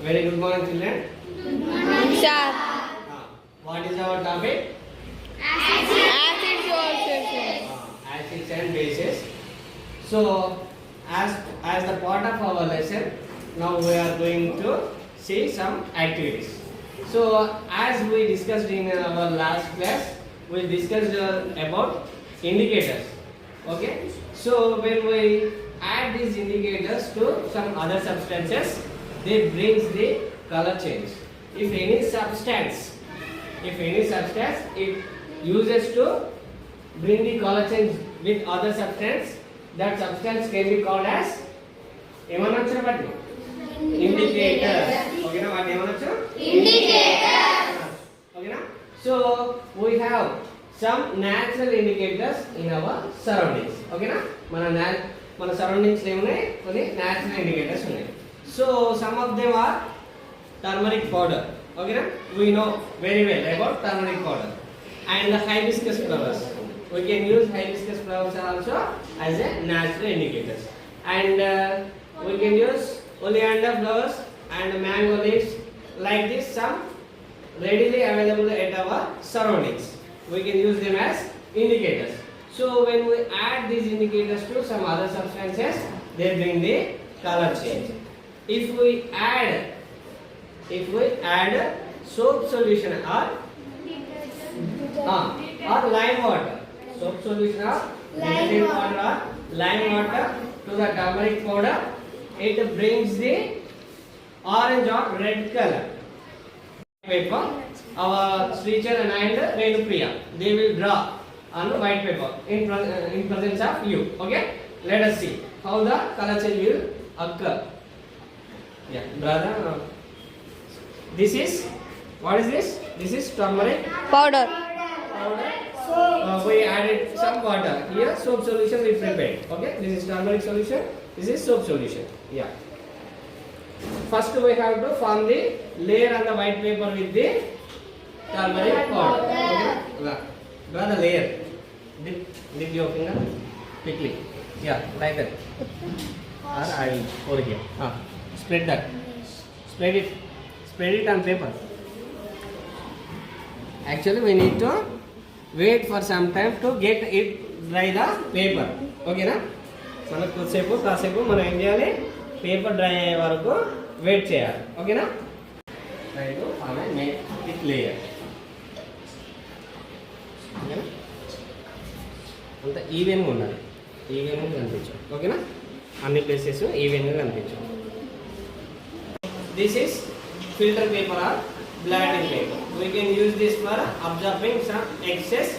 Very good morning, children. Good morning, sir. What is our topic? Acids also, sir. Acids and bases. So, as the part of our lesson, now we are going to see some activities. So, as we discussed in our last class, we discussed about indicators. Okay. So, when we add these indicators to some other substances, they brings the color change. If any substance it uses to bring the color change with other substance, that substance can be called as ఏమనొచ్చు బట్టి indicators. ఓకేనా వాటి ఏమనొచ్చు Indicators. ఓకేనా. So we have some natural indicators in our surroundings. ఓకేనా మన surroundings లో ఉన్నాయి కొన్ని natural indicators ఉన్నాయి. So some of them are turmeric powder. Okay, we know very well about turmeric powder and the hibiscus flowers. We can use hibiscus flowers also as a natural indicators, and we can use oleander flowers and mango leaves like this. Some readily available at our surroundings. We can use them as indicators. So when we add these indicators to some other substances, they bring the color change. If we add soap solution or lime water, soap solution or Lime water or lime water to the turmeric powder, it brings the orange or red color. Paper, our Sricharan and Renupriya, they will draw on white paper in presence of you. Okay, let us see how the color change will occur. Yeah, brother. This is, what is this? This is turmeric Powder. powder. We added some water. Here soap solution we prepared. Okay, this is turmeric solution. This is soap solution. Yeah. First we have to form the layer on the white paper with the turmeric powder. Okay. Draw the layer. Dip your finger quickly. Yeah, like that. Or I will over here. Spread that. Spread it on paper. Actually we need to wait for some time to get it dry the paper. Okay na? మనకు కాసేపు మనం ఏం చేయాలి, paper dry అయ్యే వరకు wait చేయాలి. ఓకేనా. Try to form a thick layer. ఓకేనా, అంత ఈవెన్గా ఉండాలి, ఈవెన్గా కనిపించాలి. ఓకేనా, అన్ని ప్లేసెస్ ఈవెన్గా కనిపించాలి. This is filter paper or blotting paper. We can use this for absorbing some excess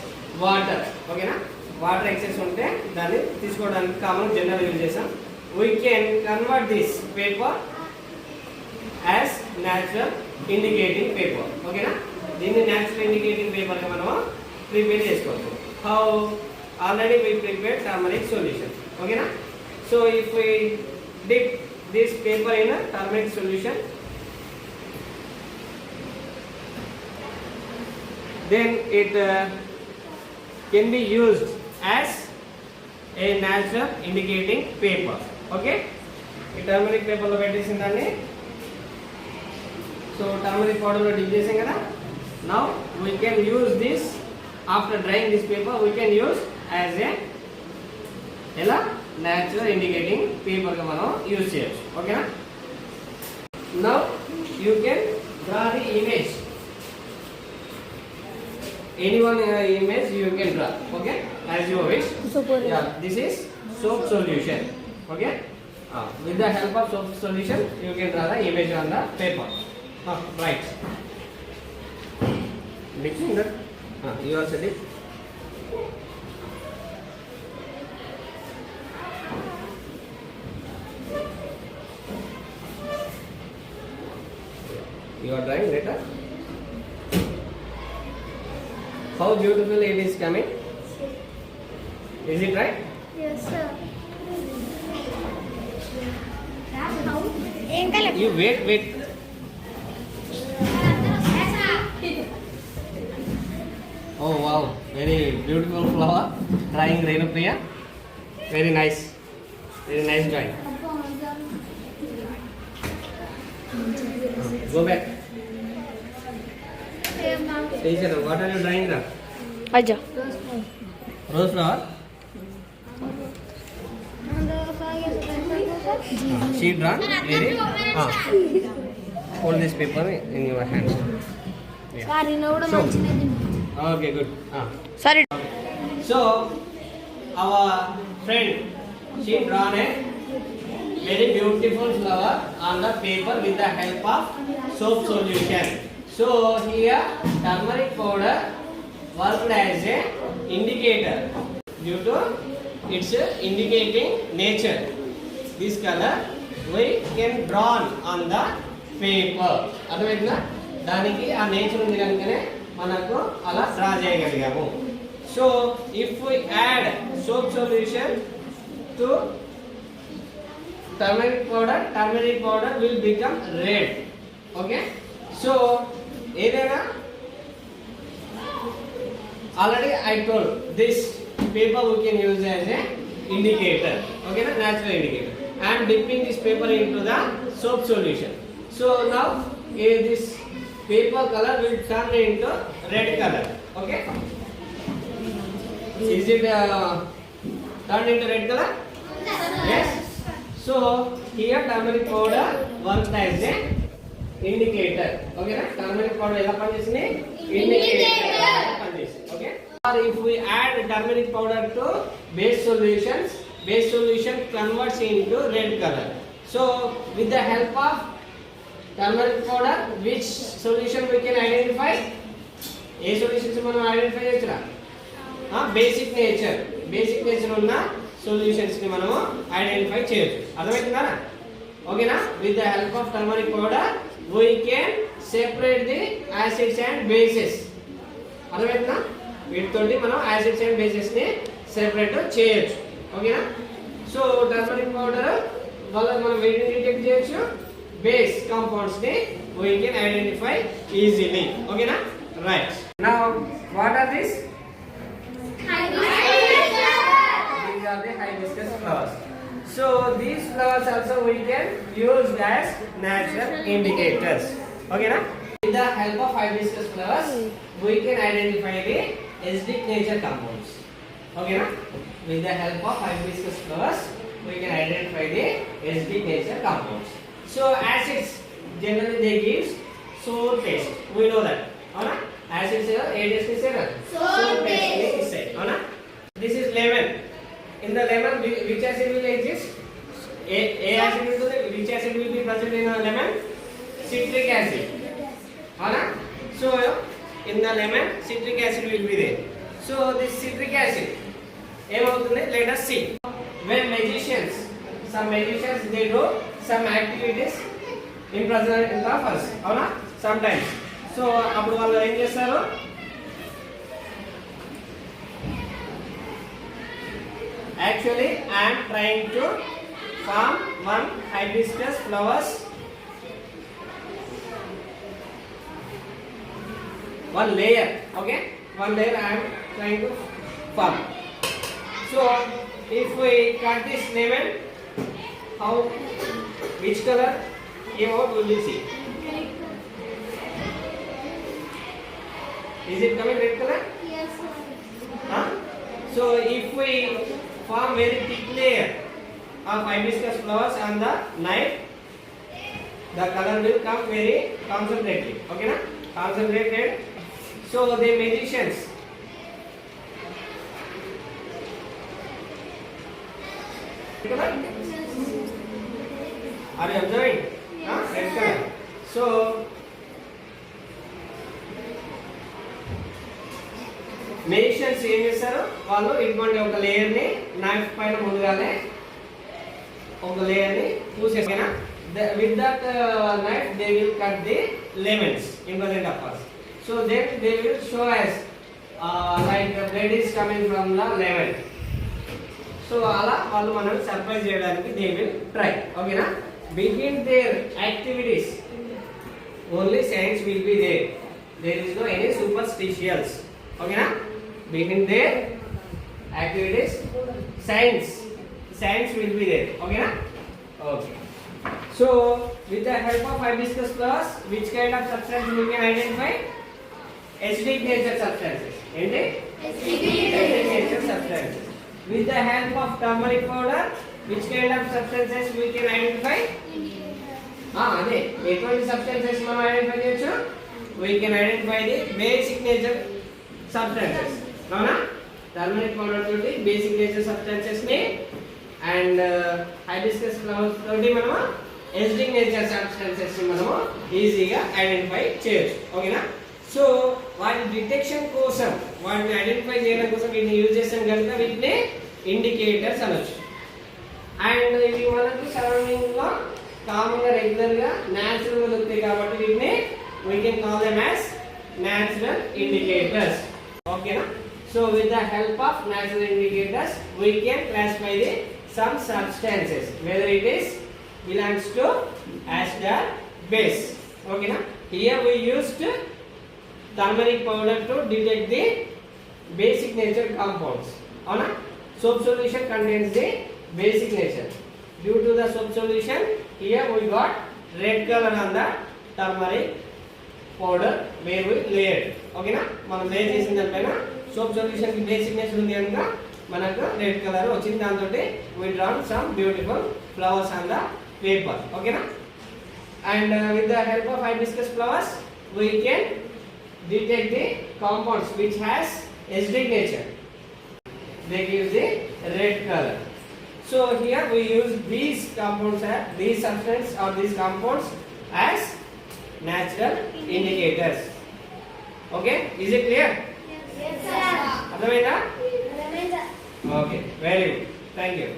water. Okay na? Water excess unte dani తీసుకోవడానికి కామన్ జనరల్ యూజ్ చేసాం. We can convert this paper as natural indicating paper. Okay na? దీన్ని natural indicating paper గా మనం prepare చేసుకోవచ్చు. How? Already we prepared turmeric solution. Okay na? So if we dip this paper in a turmeric solution, then it can be used as a natural indicating paper. Okay, ఈ turmeric పేపర్లో పెట్టేసిన దాన్ని, so turmeric పౌడర్లో dip చేసాం కదా. Now we can use this after drying this paper, we can use as a ఎలా natural indicating పేపర్గా మనం use చేయొచ్చు. ఓకేనా. Now you can draw the image. Anyone image you can draw. Okay, as you wish. Yeah, this is soap solution. Okay, with the help of soap solution you can draw the image on the paper. Right, mixing that. You also did. You are drawing later. How beautiful it is coming. Is it right? Yes, sir. You wait. Oh wow, very beautiful flower. Drawing Renupriya. Very nice drawing. Go back. Teacher, what are you drawing now? Aja. Rose flower. She drawn. Very. Hold this paper in your hands. Sorry, no, So, okay, good. Sorry. So, our friend, she drawn a very beautiful flower on the paper with the help of soap solution. So, here turmeric powder worked as a indicator due to its indicating nature. This color we can draw on the paper. అర్థమైందా? దానికి ఆ nature ఉంది కనుకనే మనకు అలా draw చేయగలిగాము. So if we add soap solution to turmeric powder will become red. Okay, so ఏదైనా already I told this paper we can use as a indicator. Okay, na natural indicator. I am dipping this paper into the soap solution. So now this paper color will turn into red color. Okay, is it turned into red color? Yes. So here turmeric powder works as a indicator. Okay, na turmeric powder ela panichesini indicator panichesini. Okay, or if we add turmeric powder to base solution converts into red color. So with the help of turmeric powder, which solution we can identify? A solutions మనం identify చేయొచ్చురా? Basic nature ఉన్న solutions ని మనము identify చేయొచ్చు. అర్థమవుతుందా? ఓకేనా? With the help of turmeric powder we can separate the acids and bases. అర్థమవుతుందా? వీటితోటి మనం యాసిడ్స్ అండ్ బేసెస్ ని సెపరేట్ చేయొచ్చు. ఓకేనా? సో టర్మరిక్ పౌడర్ వల్ల మనం వేటిని డిటెక్ట్ చేయొచ్చు? బేస్ కాంపౌండ్స్ ని we can identify easily. ఓకేనా? Right. Now what are these? These are the hibiscus flowers. So these flowers also we can use as natural indicators. Okay na? With the help of hibiscus flowers, we can identify the acidic nature compounds. Okay na? With the help of hibiscus flowers, we can identify the acidic nature compounds. So acids generally they give sour taste. We know that. Avana? Acids A taste ఇస్తారా? Sour taste ఇస్తాయి. అవునా? This is lemon. In the lemon, which acid will exist? A acid ఉంటుంది. Which acid will be present in the lemon? Citric acid. Right? So in the lemon, citric acid will be there. So this citric acid, ఏమవుతుంది? Let us see. When some magicians they do some activities in presence of us. అవునా? Sometimes. So అప్పుడు వాళ్ళు ఏం చేస్తారు? Actually, I am trying to form one hibiscus flowers, one layer. Okay, one layer I am trying to form. So, if we cut this lemon, which color came out? We will see. Is it coming red color? Yes, sir. Huh? So if we form very thick layer of hibiscus flowers on the knife, the color will come very concentrated. Okay na? Concentrated. So the magicians are you observing? Huh? Red color. So magicians ఏం చేస్తారు? వాళ్ళు ఇటువంటి ఒక layer ని knife పైన ముందుగానే ఒక layer ని పూసేసినా with that knife they will cut the lemons in present of us. So then they will show as like the blood is coming from the lemon. So అలా వాళ్ళు మనం సర్ప్రైజ్ చేయడానికి దే విల్ ట్రై. ఓకేనా? Begin their activities only science will be there. There is no any superstitions. ఓకేనా? Begin their activities, science will be there. Okay na? Okay. So with the help of hibiscus flowers, which kind of substance we can identify? Acidic nature substances. ఏంటి? Acidic nature substances. With the help of turmeric powder, which kind of substances we can identify? అదే ఎటువంటి substances మనం identify చేయొచ్చు? We can identify the basic nature substances. అవునా? Turmeric powder తోటి basic nature substances ని and hibiscus flowers తోటి మనము acidic nature substances ని మనము ఈజీగా ఐడెంటిఫై చేయొచ్చు. ఓకేనా? సో వాటి డిటెక్షన్ కోసం, వాటిని ఐడెంటిఫై చేయడం కోసం వీటిని యూజ్ చేస్తాం కనుక వీటిని ఇండికేటర్స్ అనొచ్చు. అండ్ ఇవి మనకు సరౌండింగ్ లో కామన్ గా రెగ్యులర్ గా న్యాచురల్ గా దొరుకుతాయి కాబట్టి వీటిని we can call them as natural indicators. Okay na? So with the help of natural indicators we can classify the some substances whether it is belongs to acid or base. Okay na? Here we used turmeric powder to detect the basic nature compounds. Avuna? Soap solution contains the basic nature. Due to the soap solution, here we got red color on the turmeric powder where we layered. ఓకేనా? మనం layer చేసిన దానిపైన soap solution కి basic nature ఉంది కనుక మనకు red colour వచ్చింది. దాంతో we drawn some beautiful flowers on the paper. ఓకేనా? And with the help of hibiscus flowers we can detect the compounds which has acidic nature. They give the red color. So here we use these compounds, these substances or these compounds as natural indicators. Okay, is it clear? Yes, sir. అర్థమైందా? Okay, very good. Thank you.